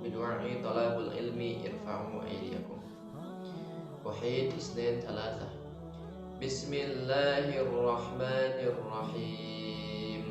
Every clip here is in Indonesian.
bidu'ai talabul ilmi irfa'u aydiyakum. Wahid isnin thalatha. Bismillahirrahmanirrahim.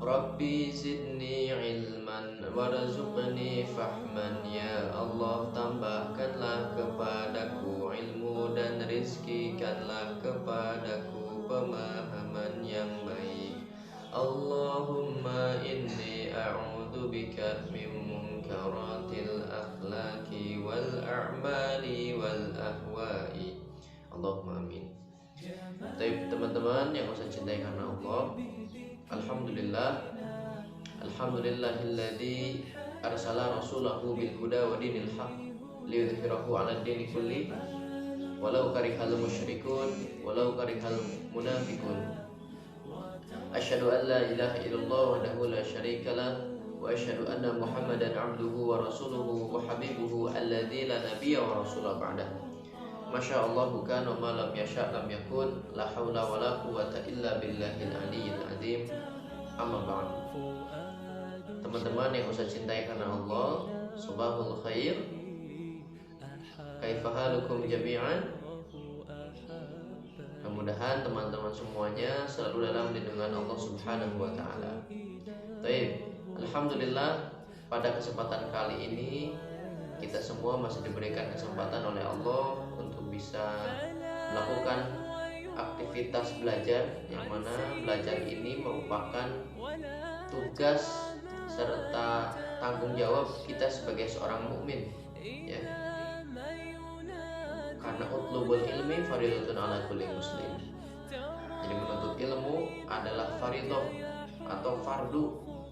Rabbi zidni ilman warzuqni fahman. Ya Allah, tambahkanlah kepadaku ilmu dan rizkikanlah kepadaku pemahaman yang baik. Allahumma inni a'udzubika min munkaratil akhlaqi wal a'mali wal ahwa'i. Allahumma amin. Baik teman-teman yang saya cintai karena Allah, Alhamdulillahilladzi arsala rasulahu bil huda wa dinil haq liyudhhirahu 'ala dini kulli walau karihal musyrikun walau karihal munafiqun. Asyhadu an la ilaha illallah wahdahu la syarikalah wa asyhadu anna Muhammadan 'abduhu wa rasuluhu wa habibuhu alladzi la nabiyya wa rasula ba'dahu. Masya Allah kana ma lam yasha' lam yakun, la haula wa la quwwata illa billahil aliyyil azim. Amma ba'd. Teman-teman yang saya cintai karena Allah, subahul khair. Kaifa halukum jami'an? Mudah-mudahan teman-teman semuanya selalu dalam lindungan Allah Subhanahu wa taala. Baik, alhamdulillah pada kesempatan kali ini kita semua masih diberikan kesempatan oleh Allah untuk bisa melakukan aktivitas belajar, yang mana belajar ini merupakan tugas serta tanggung jawab kita sebagai seorang mukmin, ya. Karena utlubul ilmi fardhatun ala kulli muslim. Jadi menuntut ilmu adalah fardhu atau fardu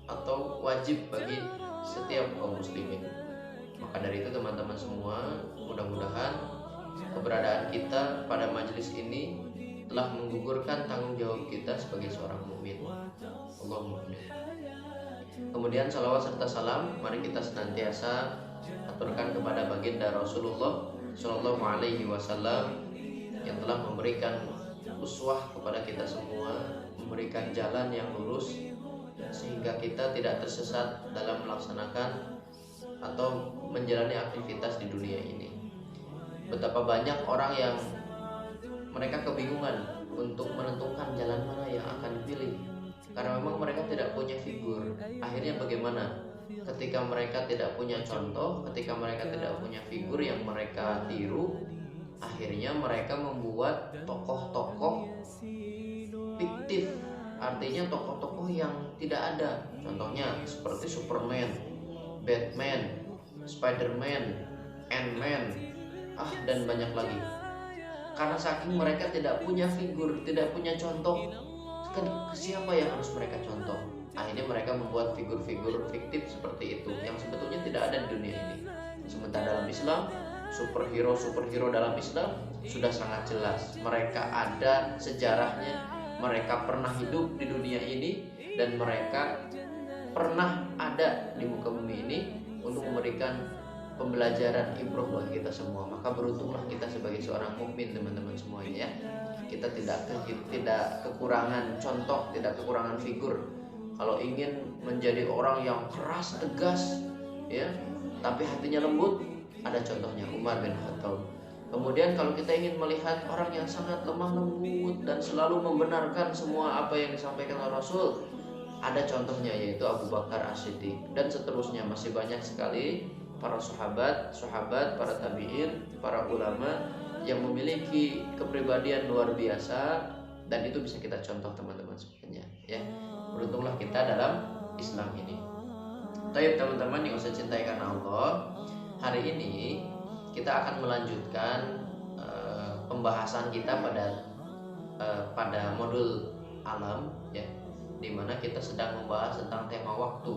atau wajib bagi setiap kaum muslimin. Maka dari itu teman-teman semua, mudah-mudahan keberadaan kita pada majelis ini telah menggugurkan tanggung jawab kita sebagai seorang mukmin. Allahumma amin. Kemudian salawat serta salam mari kita senantiasa aturkan kepada baginda Rasulullah Shallallahu Alaihi Wasallam yang telah memberikan uswah kepada kita semua, memberikan jalan yang lurus sehingga kita tidak tersesat dalam melaksanakan atau menjalani aktivitas di dunia ini. Betapa banyak orang yang mereka kebingungan untuk menentukan jalan mana yang akan dipilih, karena memang mereka tidak punya figur. Akhirnya bagaimana? Ketika mereka tidak punya contoh, ketika mereka tidak punya figur yang mereka tiru, akhirnya mereka membuat tokoh-tokoh fiktif, artinya tokoh-tokoh yang tidak ada. Contohnya seperti Superman, Batman, Spiderman, Ant-Man, dan banyak lagi. Karena saking mereka tidak punya figur, tidak punya contoh, siapa yang harus mereka contoh? Akhirnya mereka membuat figur-figur fiktif seperti itu yang sebetulnya tidak ada di dunia ini. Sementara dalam Islam, superhero dalam Islam sudah sangat jelas. Mereka ada sejarahnya, mereka pernah hidup di dunia ini, dan mereka pernah ada di muka bumi ini untuk memberikan pembelajaran ibrah bagi kita semua. Maka beruntunglah kita sebagai seorang mukmin, teman-teman semuanya, ya. Kita tidak kekurangan contoh, tidak kekurangan figur. Kalau ingin menjadi orang yang keras, tegas, ya, tapi hatinya lembut, ada contohnya Umar bin Khattab. Kemudian kalau kita ingin melihat orang yang sangat lemah lembut dan selalu membenarkan semua apa yang disampaikan oleh Rasul, ada contohnya yaitu Abu Bakar As-Siddiq, dan seterusnya. Masih banyak sekali para sahabat, para tabi'in, para ulama yang memiliki kepribadian luar biasa, dan itu bisa kita contoh teman-teman semuanya, ya. Beruntunglah kita dalam Islam ini. Baik teman-teman yang saya cintai karena Allah, hari ini kita akan melanjutkan pembahasan kita pada modul alam, ya, dimana kita sedang membahas tentang tema waktu.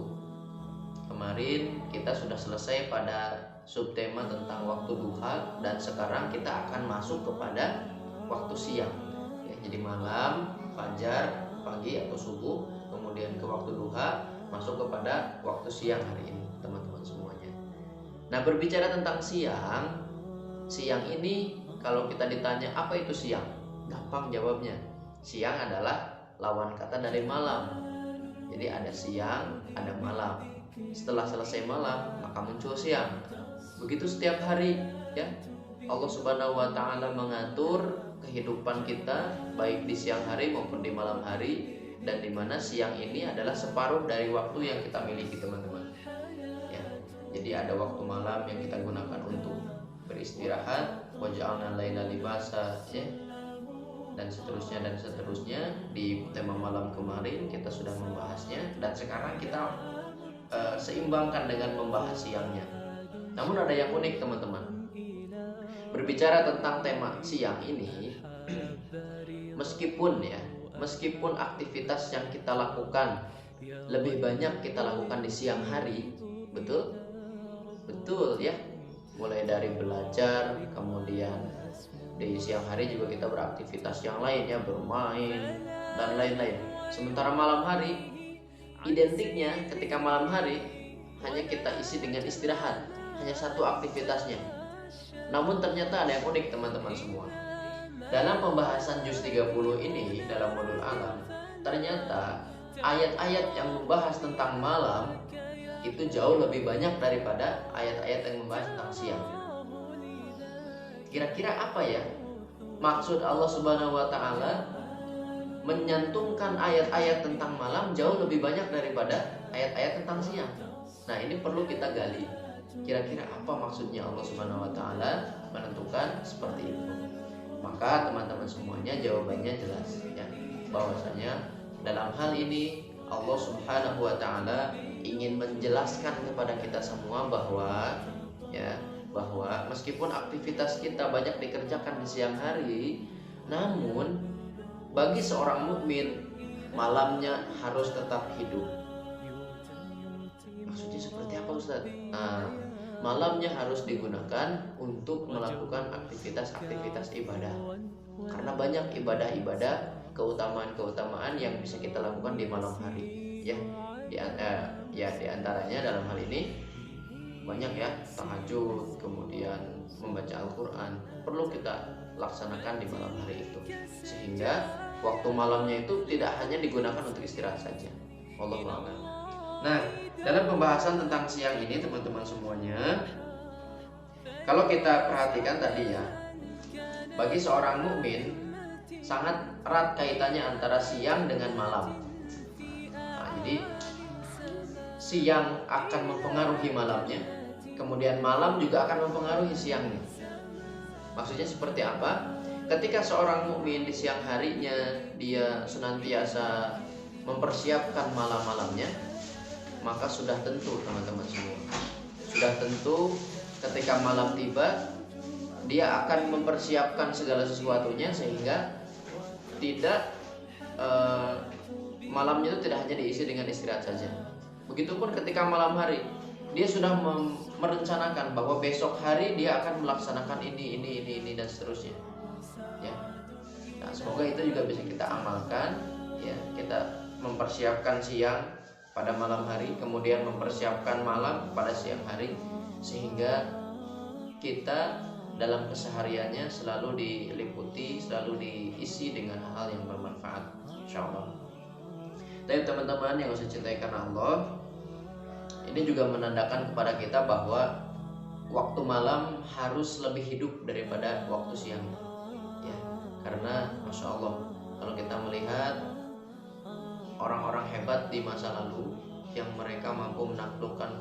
Kemarin kita sudah selesai pada subtema tentang waktu duha, dan sekarang kita akan masuk kepada waktu siang, ya. Jadi malam, fajar, pagi atau subuh, kemudian ke waktu duha, masuk kepada waktu siang hari ini, teman-teman semuanya. Nah, berbicara tentang siang ini kalau kita ditanya apa itu siang, gampang jawabnya. Siang adalah lawan kata dari malam. Jadi ada siang, ada malam. Setelah selesai malam, maka maka muncul siang. Begitu setiap hari, ya. Allah Subhanahu wa taala mengatur kehidupan kita baik di siang hari maupun di malam hari, dan di mana siang ini adalah separuh dari waktu yang kita miliki, teman-teman. Ya. Jadi ada waktu malam yang kita gunakan untuk beristirahat, waja'alna laila libasa, ya. Dan seterusnya di tema malam kemarin kita sudah membahasnya, dan sekarang kita seimbangkan dengan membahas siangnya. Namun ada yang unik, teman-teman. Berbicara tentang tema siang ini, meskipun aktivitas yang kita lakukan lebih banyak kita lakukan di siang hari, betul ya, mulai dari belajar, kemudian di siang hari juga kita beraktivitas yang lainnya, bermain dan lain-lain. Sementara malam hari, identiknya ketika malam hari hanya kita isi dengan istirahat, hanya satu aktivitasnya. Namun ternyata ada yang unik, teman-teman semua. Dalam pembahasan juz 30 ini dalam modul alam, ternyata ayat-ayat yang membahas tentang malam itu jauh lebih banyak daripada ayat-ayat yang membahas tentang siang. Kira-kira apa ya maksud Allah Subhanahu wa taala menyantumkan ayat-ayat tentang malam jauh lebih banyak daripada ayat-ayat tentang siang? Nah, ini perlu kita gali. Kira-kira apa maksudnya Allah Subhanahu wa taala menentukan seperti itu? Maka teman-teman semuanya jawabannya jelas, ya, bahwasanya dalam hal ini Allah Subhanahu wa taala ingin menjelaskan kepada kita semua bahwa meskipun aktivitas kita banyak dikerjakan di siang hari, namun bagi seorang mukmin malamnya harus tetap hidup. Maksudnya seperti apa, Ustaz? Malamnya harus digunakan untuk melakukan aktivitas-aktivitas ibadah. Karena banyak ibadah-ibadah, keutamaan-keutamaan yang bisa kita lakukan di malam hari, ya. Di antaranya dalam hal ini banyak, ya, tahajud, kemudian membaca Al-Quran perlu kita laksanakan di malam hari itu, sehingga waktu malamnya itu tidak hanya digunakan untuk istirahat saja. Wallahu a'lam. Nah, dalam pembahasan tentang siang ini, teman-teman semuanya, kalau kita perhatikan tadi, ya, bagi seorang mukmin sangat erat kaitannya antara siang dengan malam. Nah, jadi siang akan mempengaruhi malamnya, kemudian malam juga akan mempengaruhi siangnya. Maksudnya seperti apa? Ketika seorang mukmin di siang harinya dia senantiasa mempersiapkan malam-malamnya, maka sudah tentu, teman-teman semua, sudah tentu ketika malam tiba dia akan mempersiapkan segala sesuatunya sehingga tidak malamnya itu tidak hanya diisi dengan istirahat saja. Begitupun ketika malam hari, dia sudah merencanakan bahwa besok hari dia akan melaksanakan ini dan seterusnya, ya. Nah, semoga itu juga bisa kita amalkan, ya. Kita mempersiapkan siang pada malam hari, kemudian mempersiapkan malam pada siang hari, sehingga kita dalam kesehariannya selalu diliputi, selalu diisi dengan hal yang bermanfaat, insyaallah. Dan teman-teman yang saya cintai karena Allah, ini juga menandakan kepada kita bahwa waktu malam harus lebih hidup daripada waktu siang, ya. Karena masya Allah, kalau kita melihat orang-orang hebat di masa lalu yang mereka mampu menaklukkan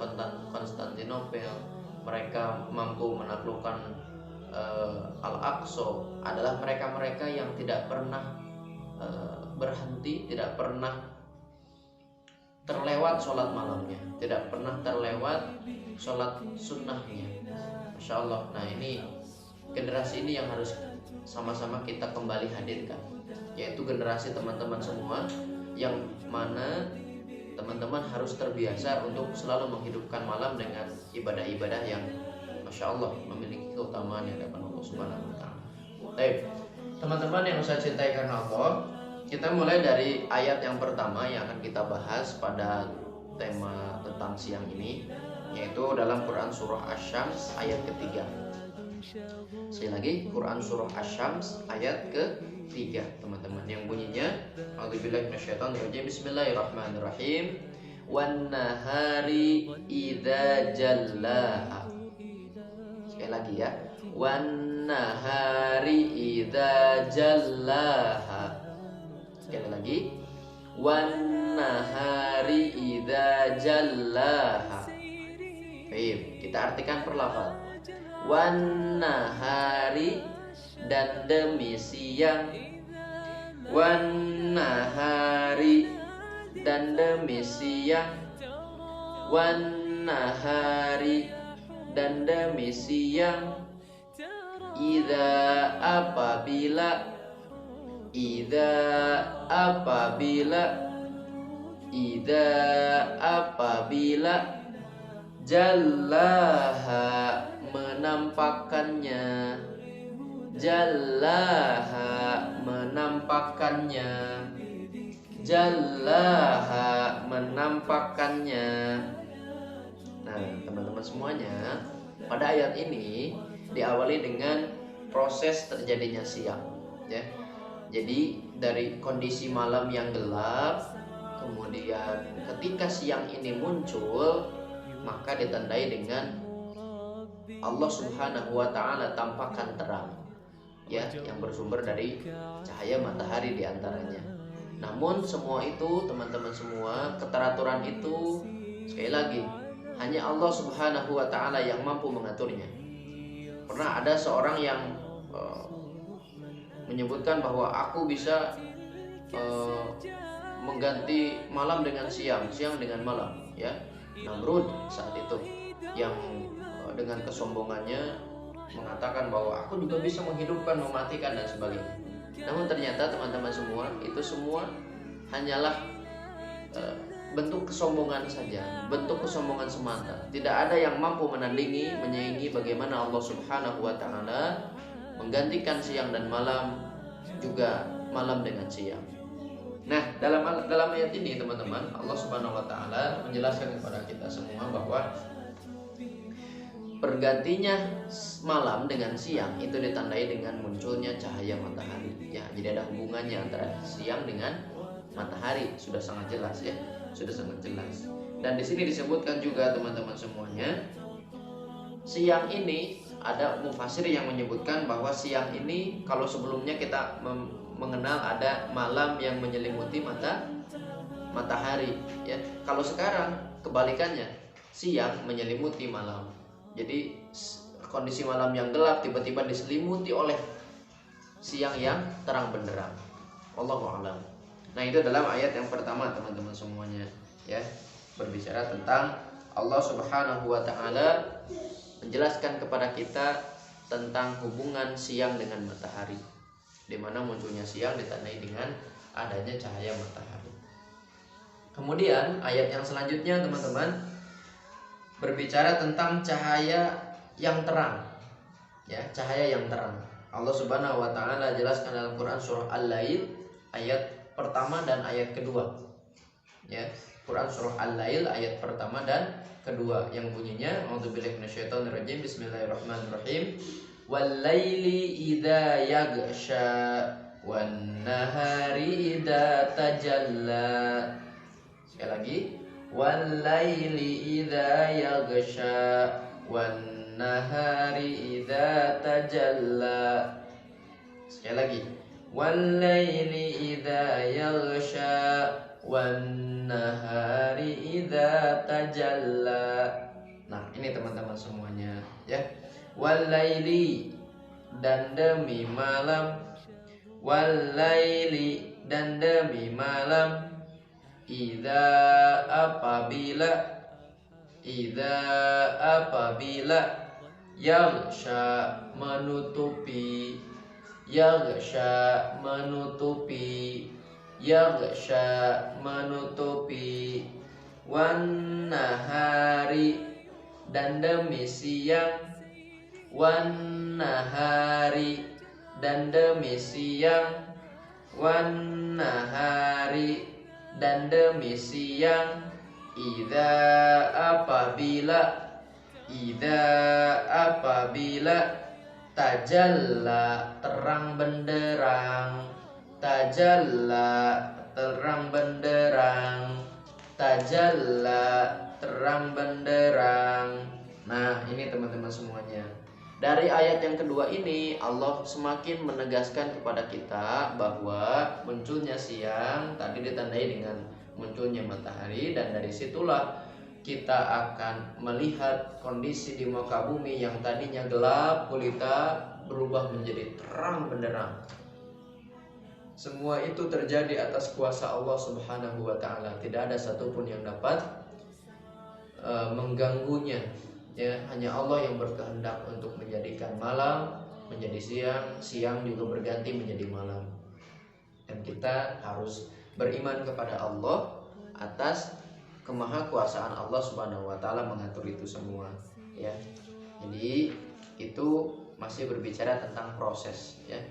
Konstantinopel, mereka mampu menaklukkan Al-Aqsa, adalah mereka-mereka yang tidak pernah berhenti, tidak pernah terlewat sholat malamnya, tidak pernah terlewat sholat sunnahnya. Masya Allah. Nah, ini generasi ini yang harus sama-sama kita kembali hadirkan, yaitu generasi teman-teman semua, yang mana teman-teman harus terbiasa untuk selalu menghidupkan malam dengan ibadah-ibadah yang masya Allah memiliki keutamaan yang dapat Allah Subhanahu wa taala. Baik, teman-teman yang saya cintai karena Allah, kita mulai dari ayat yang pertama yang akan kita bahas pada tema tentang siang ini, yaitu dalam Quran surah Asy-Syams ayat ketiga. Sekali lagi, Quran surah Asy-Syams ayat ke-3, teman-teman, yang bunyinya A'udzubillahi minasyaitonirrajim. Bismillahirrahmanirrahim. wan nahari idza jallaha. Sekali lagi ya, wan nahari idza jallaha. Sekali lagi, wan nahari idza jallaha. Baik, kita artikan per lafaz. Wan nahari, dan demi siang. Wan nahari, dan demi siang. Wan nahari, dan demi siang. Idza apabila, idza apabila, idza apabila, jallaha menampakkannya, jallaha menampakkannya, jallaha menampakkannya. Nah, teman-teman semuanya, pada ayat ini diawali dengan proses terjadinya siang, ya. Jadi dari kondisi malam yang gelap, kemudian ketika siang ini muncul, maka ditandai dengan Allah Subhanahu wa Ta'ala tampakkan terang, ya, yang bersumber dari cahaya matahari diantaranya. Namun semua itu, teman-teman semua, keteraturan itu sekali lagi hanya Allah Subhanahu wa Ta'ala yang mampu mengaturnya. Pernah ada seorang yang menyebutkan bahwa aku bisa mengganti malam dengan siang, siang dengan malam, ya. Namrud saat itu yang dengan kesombongannya mengatakan bahwa aku juga bisa menghidupkan, mematikan, dan sebagainya. Namun ternyata teman-teman semua, itu semua hanyalah bentuk kesombongan saja, bentuk kesombongan semata. Tidak ada yang mampu menandingi, menyaingi bagaimana Allah Subhanahu wa Ta'ala menggantikan siang dan malam, juga malam dengan siang. Nah, dalam ayat ini teman-teman, Allah Subhanahu wa Ta'ala menjelaskan kepada kita semua bahwa pergantinya malam dengan siang itu ditandai dengan munculnya cahaya matahari. Ya, jadi ada hubungannya antara siang dengan matahari, sudah sangat jelas, ya, sudah sangat jelas. Dan di sini disebutkan juga teman-teman semuanya, siang ini ada mufasir yang menyebutkan bahwa siang ini, kalau sebelumnya kita mengenal ada malam yang menyelimuti matahari, ya. Kalau sekarang kebalikannya, siang menyelimuti malam. Jadi kondisi malam yang gelap tiba-tiba diselimuti oleh siang yang terang benderang. Wallahu a'lam. Nah, itu dalam ayat yang pertama teman-teman semuanya, ya, berbicara tentang Allah Subhanahu wa Ta'ala menjelaskan kepada kita tentang hubungan siang dengan matahari, di mana munculnya siang ditandai dengan adanya cahaya matahari. Kemudian ayat yang selanjutnya teman-teman berbicara tentang cahaya yang terang, ya, cahaya yang terang. Allah Subhanahu wa Ta'ala jelaskan dalam Quran surah Al-Lail ayat pertama dan ayat kedua, ya. Quran surah Al-Lail ayat pertama dan kedua yang bunyinya, a'udzubillahi minasyaitonirrajim, bismillahirrahmanirrahim, wal-laili idza yaghsha wan nahari idza tajalla. Sekali lagi, wal-laili idza yaghsha wan nahari idza tajalla. Sekali lagi, wal-laili idza yaghsha wan nahari idza tajalla. Nah, ini teman-teman semuanya, ya. Wal-laili, dan demi malam. Wal-laili, dan demi malam. Idza apabila. Idza apabila. Yaghsha, menutupi. Yaghsha, menutupi. Yaghsha, menutupi. Wan nahari, dan demi siang. Wan nahari, dan demi siang. Wan nahari, dan demi siang. Idza apabila. Idza apabila. Tajalla, terang benderang. Tajalla, terang benderang. tajalla, terang benderang. Nah, ini teman-teman semuanya. Dari ayat yang kedua ini Allah semakin menegaskan kepada kita bahwa munculnya siang tadi ditandai dengan munculnya matahari, dan dari situlah kita akan melihat kondisi di muka bumi yang tadinya gelap gulita berubah menjadi terang benderang. Semua itu terjadi atas kuasa Allah Subhanahu wa taala. Tidak ada satupun yang dapat mengganggunya. Ya, hanya Allah yang berkehendak untuk menjadikan malam menjadi siang, siang juga berganti menjadi malam. Dan kita harus beriman kepada Allah atas kemahakuasaan Allah Subhanahu wa taala mengatur itu semua, ya. Jadi itu masih berbicara tentang proses, ya.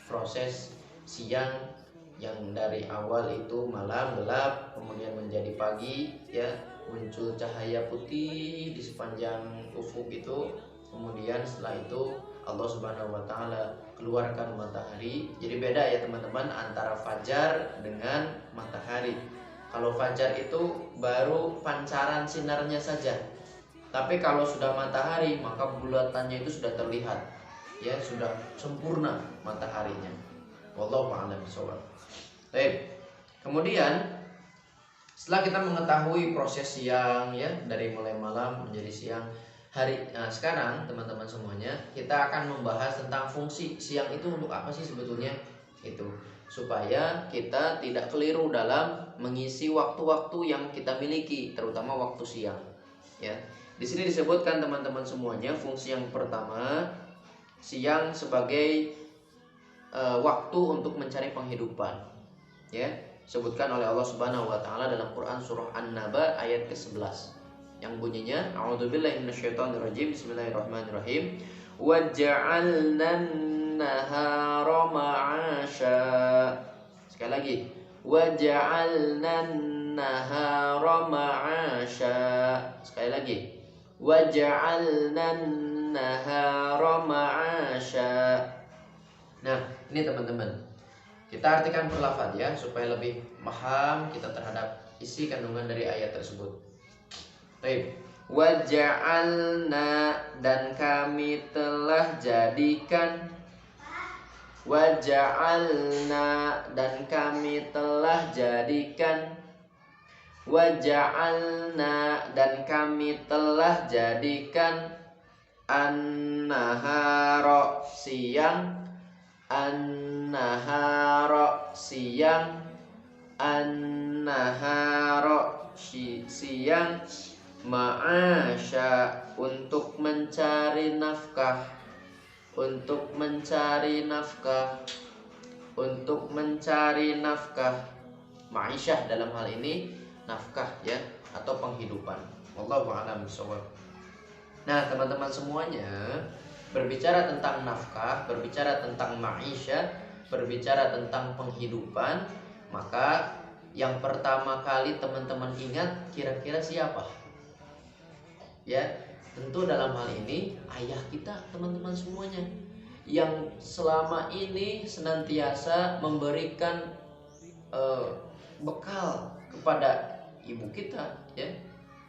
Proses siang yang dari awal itu malam gelap kemudian menjadi pagi, ya, muncul cahaya putih di sepanjang ufuk itu. Kemudian setelah itu Allah Subhanahu wa taala keluarkan matahari. Jadi beda ya teman-teman antara fajar dengan matahari. Kalau fajar itu baru pancaran sinarnya saja. Tapi kalau sudah matahari maka bulatannya itu sudah terlihat. Ya, sudah sempurna mataharinya. Wallahu a'lam bishawab. Baik. Kemudian setelah kita mengetahui proses siang, ya, dari mulai malam menjadi siang hari, nah sekarang teman-teman semuanya kita akan membahas tentang fungsi siang itu untuk apa sih sebetulnya, itu supaya kita tidak keliru dalam mengisi waktu-waktu yang kita miliki, terutama waktu siang, ya. Di sini disebutkan teman-teman semuanya fungsi yang pertama, siang sebagai waktu untuk mencari penghidupan, ya. Sebutkan oleh Allah Subhanahu wa taala dalam Quran surah An-Naba ayat ke-11 yang bunyinya a'udzubillahi minasyaitonirrajim, bismillahirrahmanirrahim, wa ja'alnan nahara ma'asya. Sekali lagi, wa ja'alnan nahara ma'asya. Sekali lagi, wa ja'alnan nahara ma'asya. Nah, ini teman-teman, kita artikan per lafaz ya supaya lebih paham kita terhadap isi kandungan dari ayat tersebut. Baik. Wa ja'alna, dan kami telah jadikan. Wa ja'alna, dan kami telah jadikan. Wa ja'alna, dan kami telah jadikan an-nahara, siang, an-nahara, siang, an-nahara, siang, ma'asya, untuk mencari nafkah, untuk mencari nafkah, untuk mencari nafkah. Ma'isyah dalam hal ini nafkah, ya, atau penghidupan. Wallahu a'lam bishawab. Nah, teman-teman semuanya, berbicara tentang nafkah, berbicara tentang ma'isyah, berbicara tentang penghidupan, maka yang pertama kali teman-teman ingat kira-kira siapa? Ya, tentu dalam hal ini ayah kita, teman-teman semuanya, yang selama ini senantiasa memberikan bekal kepada ibu kita, ya,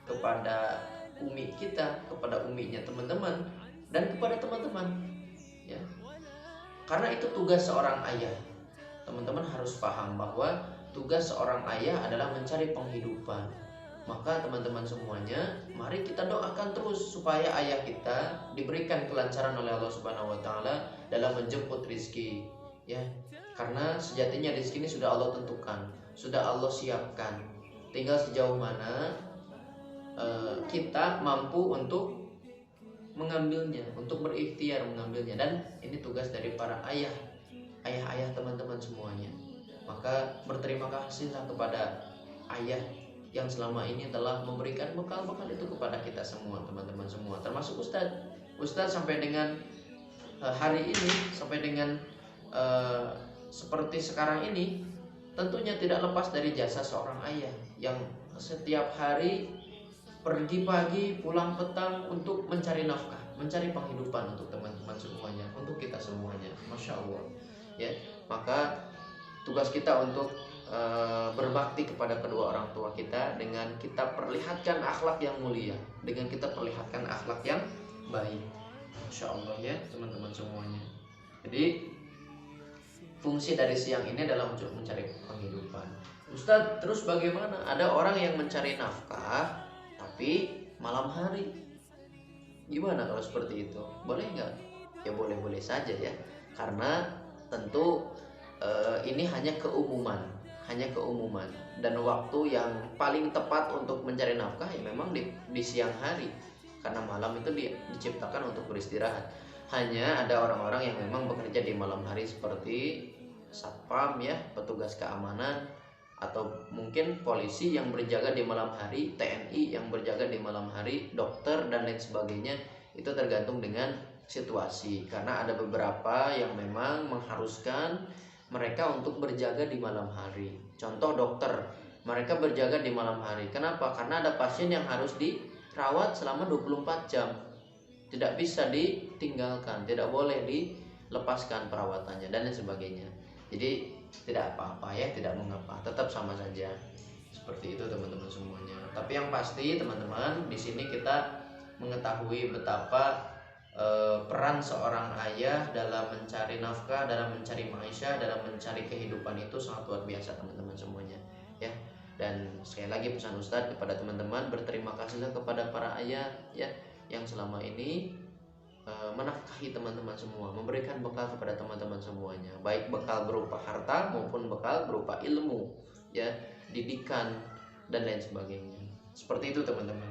kepada umi kita, kepada uminya teman-teman, dan kepada teman-teman, ya. Karena itu tugas seorang ayah. Teman-teman harus paham bahwa tugas seorang ayah adalah mencari penghidupan. Maka teman-teman semuanya, mari kita doakan terus supaya ayah kita diberikan kelancaran oleh Allah Subhanahu wa taala dalam menjemput rizki, ya. Karena sejatinya rizki ini sudah Allah tentukan, sudah Allah siapkan. Tinggal sejauh mana kita mampu untuk mengambilnya, untuk berikhtiar mengambilnya. Dan ini tugas dari para ayah-ayah teman-teman semuanya. Maka berterima kasihlah kepada ayah yang selama ini telah memberikan bekal-bekal itu kepada kita semua, teman-teman semua, termasuk Ustadz sampai dengan hari ini, sampai dengan seperti sekarang ini, tentunya tidak lepas dari jasa seorang ayah yang setiap hari pergi pagi pulang petang untuk mencari nafkah, mencari penghidupan untuk teman-teman semuanya, untuk kita semuanya. Masya Allah, ya. Maka tugas kita untuk berbakti kepada kedua orang tua kita dengan kita perlihatkan akhlak yang mulia, dengan kita perlihatkan akhlak yang baik. Insya Allah ya teman-teman semuanya. Jadi fungsi dari siang ini adalah untuk mencari penghidupan. Ustadz, terus bagaimana? Ada orang yang mencari nafkah tapi malam hari. Gimana kalau seperti itu? Boleh nggak? Ya boleh-boleh saja ya. Karena tentu ini hanya keumuman dan waktu yang paling tepat untuk mencari nafkah ya memang di siang hari, karena malam itu diciptakan untuk beristirahat. Hanya ada orang-orang yang memang bekerja di malam hari seperti satpam ya, petugas keamanan, atau mungkin polisi yang berjaga di malam hari, TNI yang berjaga di malam hari, dokter dan lain sebagainya. Itu tergantung dengan situasi, karena ada beberapa yang memang mengharuskan mereka untuk berjaga di malam hari. Contoh dokter, mereka berjaga di malam hari. Kenapa? Karena ada pasien yang harus dirawat selama 24 jam. Tidak bisa ditinggalkan, tidak boleh dilepaskan perawatannya dan lain sebagainya. Jadi tidak apa-apa ya, tidak mengapa, tetap sama saja. Seperti itu teman-teman semuanya. Tapi yang pasti teman-teman, di sini kita mengetahui betapa peran seorang ayah dalam mencari nafkah, dalam mencari maisha, dalam mencari kehidupan itu sangat luar biasa teman-teman semuanya ya. Dan sekali lagi pesan Ustadz kepada teman-teman, berterima kasihlah kepada para ayah ya yang selama ini menafkahi teman-teman semua, memberikan bekal kepada teman-teman semuanya, baik bekal berupa harta maupun bekal berupa ilmu ya, didikan dan lain sebagainya. Seperti itu teman-teman.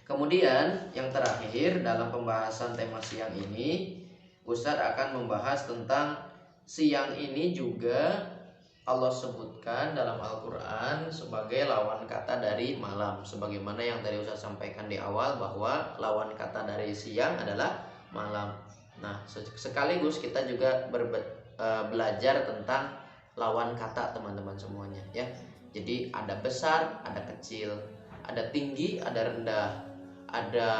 Kemudian yang terakhir dalam pembahasan tema siang ini, Ustadz akan membahas tentang siang ini juga Allah sebutkan dalam Al-Quran sebagai lawan kata dari malam. Sebagaimana yang tadi Ustadz sampaikan di awal, bahwa lawan kata dari siang adalah malam. Nah, sekaligus kita juga belajar tentang lawan kata teman-teman semuanya ya. Jadi ada besar, ada kecil, ada tinggi, ada rendah, ada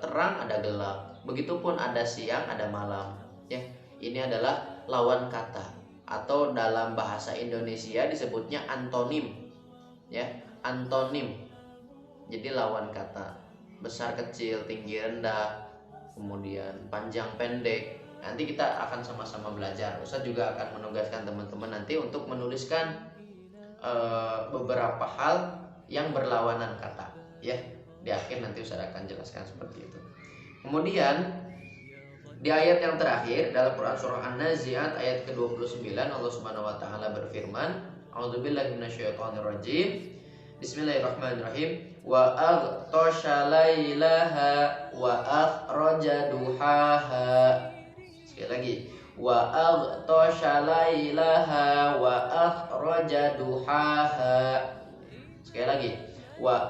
terang, ada gelap. Begitupun ada siang, ada malam ya. Ini adalah lawan kata, atau dalam bahasa Indonesia disebutnya antonim ya, antonim. Jadi lawan kata, besar kecil, tinggi rendah, kemudian panjang pendek. Nanti kita akan sama-sama belajar. Ustadz juga akan menugaskan teman-teman nanti untuk menuliskan beberapa hal yang berlawanan kata ya. Di akhir nanti Ustadz akan jelaskan seperti itu. Kemudian di ayat yang terakhir dalam Quran surah An-Nazi'at ayat ke-29, Allah Subhanahu wa taala berfirman, A'udzubillahi minasyaitonirrajim. Bismillahirrahmanirrahim. Wa aghtasha lailaha wa akhraja duhaha. Sekali lagi. Wa aghtasha lailaha wa akhraja duhaha. Sekali lagi. Wa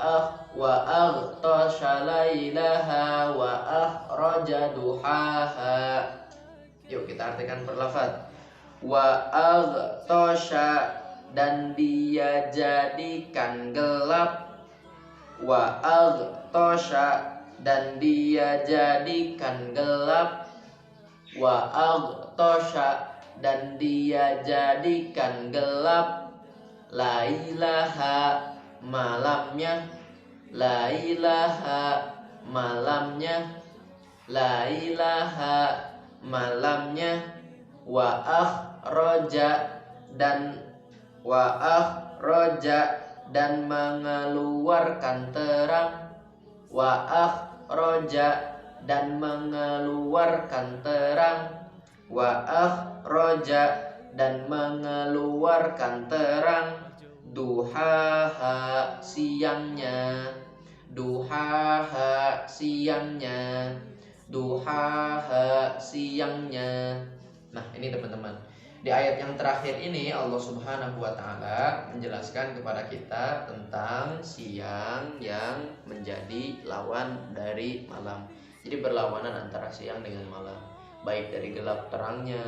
aghtasha lailaha wa akhraja duhaha. Yuk kita artikan per lafaz. Wa aghtasha, dan dia jadikan gelap. Wa aghtasha, dan dia jadikan gelap. Wa aghtasha, dan dia jadikan gelap. Lailaha, malamnya. Lailaha, malamnya. Lailaha, malamnya. Wa akhraja, dan mengeluarkan terang. Wa akhraja, dan mengeluarkan terang. Wa akhraja, dan mengeluarkan terang. Duhaha, siangnya. Duhaha, siangnya. Duhaha, siangnya. Nah ini teman-teman, di ayat yang terakhir ini Allah Subhanahu wa taala menjelaskan kepada kita tentang siang yang menjadi lawan dari malam. Jadi berlawanan antara siang dengan malam, baik dari gelap terangnya,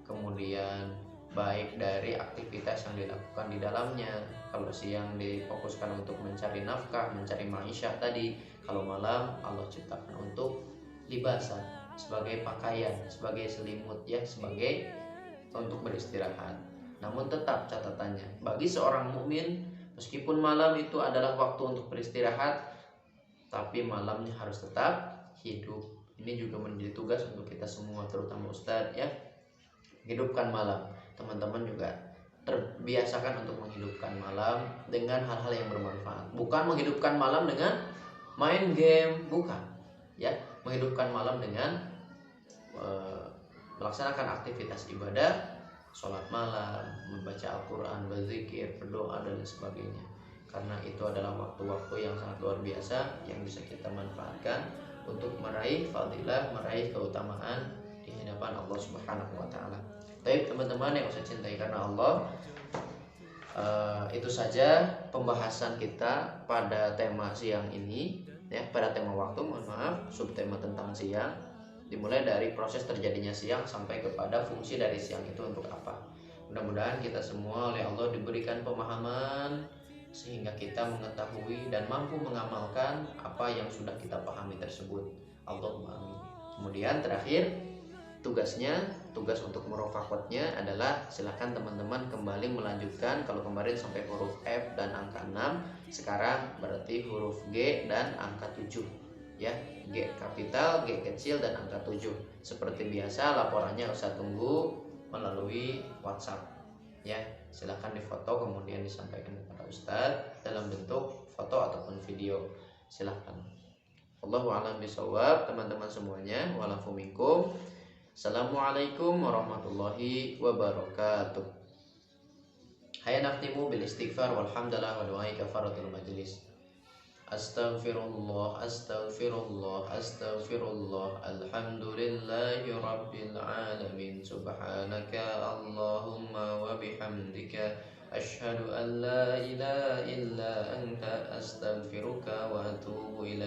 kemudian baik dari aktivitas yang dilakukan di dalamnya. Kalau siang difokuskan untuk mencari nafkah, mencari ma'isyah tadi. Kalau malam Allah ciptakan untuk libasan, sebagai pakaian, sebagai selimut ya, sebagai untuk beristirahat. Namun tetap catatannya, bagi seorang mukmin meskipun malam itu adalah waktu untuk beristirahat, tapi malamnya harus tetap hidup. Ini juga menjadi tugas untuk kita semua, terutama Ustadz ya. Hidupkan malam. Teman-teman juga terbiasakan untuk menghidupkan malam dengan hal-hal yang bermanfaat. Bukan menghidupkan malam dengan main game, bukan. Ya, menghidupkan malam dengan melaksanakan aktivitas ibadah, sholat malam, membaca Al-Quran, berzikir, berdoa dan sebagainya. Karena itu adalah waktu-waktu yang sangat luar biasa yang bisa kita manfaatkan untuk meraih fadilah, meraih keutamaan di hadapan Allah Subhanahu wa taala. Baik teman-teman yang saya cintai karena Allah, itu saja pembahasan kita pada tema siang ini ya, pada tema waktu, mohon maaf, subtema tentang siang, dimulai dari proses terjadinya siang sampai kepada fungsi dari siang itu untuk apa. Mudah-mudahan kita semua oleh Allah diberikan pemahaman sehingga kita mengetahui dan mampu mengamalkan apa yang sudah kita pahami tersebut. Allahumma amin. Kemudian terakhir, tugas untuk murafaqatnya adalah silakan teman-teman kembali melanjutkan. Kalau kemarin sampai huruf F dan angka 6, sekarang berarti huruf G dan angka 7 ya. G kapital, G kecil dan angka 7. Seperti biasa laporannya Ustaz tunggu melalui WhatsApp ya. Silakan difoto kemudian disampaikan kepada Ustaz dalam bentuk foto ataupun video. Silakan. Allahu a'lam bishawab teman-teman semuanya. Wa'alafu minkum. Assalamualaikum warahmatullahi wabarakatuh. Hayya nakhtimu bil istighfar walhamdulillah wa du'ai kafaratul majlis. Astaghfirullah, astaghfirullah, astaghfirullah. Alhamdulillahi rabbil alamin. Subhanaka Allahumma wa bihamdika asyhadu an la ilaha illa anta astaghfiruka wa atubu ilaik.